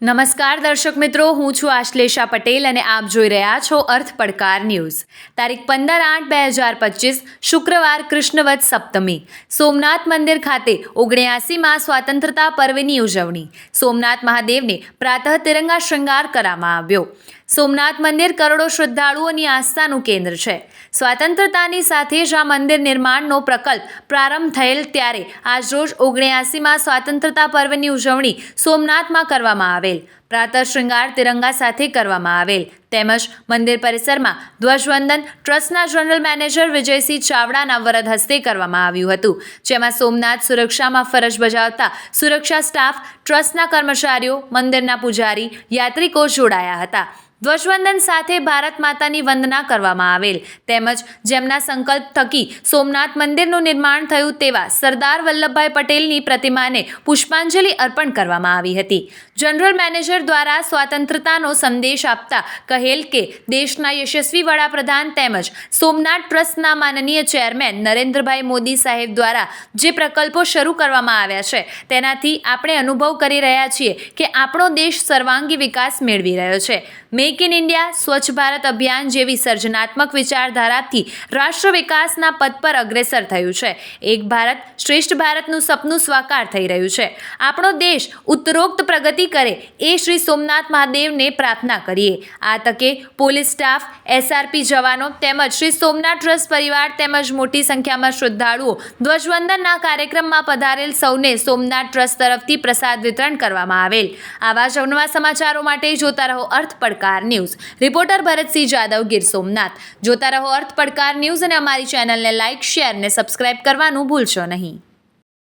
નમસ્કાર દર્શક મિત્રો, હું છું આશ્લેષા પટેલ અને આપ જોઈ રહ્યા છો અર્થ પડકાર ન્યૂઝ. તારીખ 15/8/2025 શુક્રવાર કૃષ્ણવત સપ્તમી. સોમનાથ મંદિર ખાતે 79માં સ્વાતંત્રતા પર્વની ઉજવણી. સોમનાથ મહાદેવને પ્રાતઃ તિરંગા શૃંગાર કરવામાં આવ્યો. સોમનાથ મંદિર કરોડો શ્રદ્ધાળુઓની આસ્થાનું કેન્દ્ર છે. સ્વાતંત્રતાની સાથે જ આ મંદિર નિર્માણનો પ્રકલ્પ પ્રારંભ થયેલ ત્યારે આજરોજ 79માં સ્વાતંત્રતા પર્વની ઉજવણી સોમનાથમાં કરવામાં આવેલ. પ્રાતઃ શૃંગાર તિરંગા સાથે કરવામાં આવેલ તેમજ મંદિર પરિસરમાં ધ્વજવંદન ટ્રસ્ટના જનરલ મેનેજર વિજયસિંહ ચાવડાના વરદ હસ્તે કરવામાં આવ્યું હતું, જેમાં સોમનાથ સુરક્ષામાં ફરજ બજાવતા સુરક્ષા સ્ટાફ, ટ્રસ્ટના કર્મચારીઓ, મંદિરના પૂજારી, યાત્રિકો જોડાયા હતા. ધ્વજવંદન સાથે ભારત માતાની વંદના કરવામાં આવેલ તેમજ જેમના સંકલ્પ થકી સોમનાથ મંદિરનું નિર્માણ થયું તેવા સરદાર વલ્લભભાઈ પટેલની પ્રતિમાને પુષ્પાંજલિ અર્પણ કરવામાં આવી હતી. જનરલ મેનેજર દ્વારા સ્વાતંત્રતાનો સંદેશ આપતા કહેલ કે દેશના યશસ્વી વડાપ્રધાન તેમજ સોમનાથ ટ્રસ્ટના માનનીય ચેરમેન નરેન્દ્રભાઈ મોદી સાહેબ દ્વારા જે પ્રકલ્પો શરૂ કરવામાં આવ્યા છે તેનાથી આપણે અનુભવ કરી રહ્યા છીએ કે આપણો દેશ સર્વાંગી વિકાસ મેળવી રહ્યો છે. મેક ઇન ઇન્ડિયા, સ્વચ્છ ભારત અભિયાન જેવી સર્જનાત્મક વિચારધારાથી રાષ્ટ્ર વિકાસના પથ પર અગ્રેસર થયું છે. એક ભારત શ્રેષ્ઠ ભારતનું સપનું સાકાર થઈ રહ્યું છે. આપણો દેશ ઉત્તરોત્તર પ્રગતિ કરે એ શ્રી સોમનાથ મહાદેવને પ્રાર્થના કરીએ. આ તકે પોલીસ સ્ટાફ, SRP જવાનો તેમજ શ્રી સોમનાથ ટ્રસ્ટ પરિવાર તેમજ મોટી સંખ્યામાં શ્રદ્ધાળુઓ ધ્વજવંદનના કાર્યક્રમમાં પધારેલ સૌને સોમનાથ ટ્રસ્ટ તરફથી પ્રસાદ વિતરણ કરવામાં આવેલ. આવા જ અવનવા સમાચારો માટે જોતા રહો અર્થ પડકાર ન્યૂઝ. રિપોર્ટર ભરતસિંહ જાદવ, ગીર સોમનાથ. જોતા રહો અર્થ પડકાર ન્યૂઝ અને અમારી ચેનલને લાઇક, શેર અને સબસ્ક્રાઇબ કરવાનું ભૂલશો નહીં.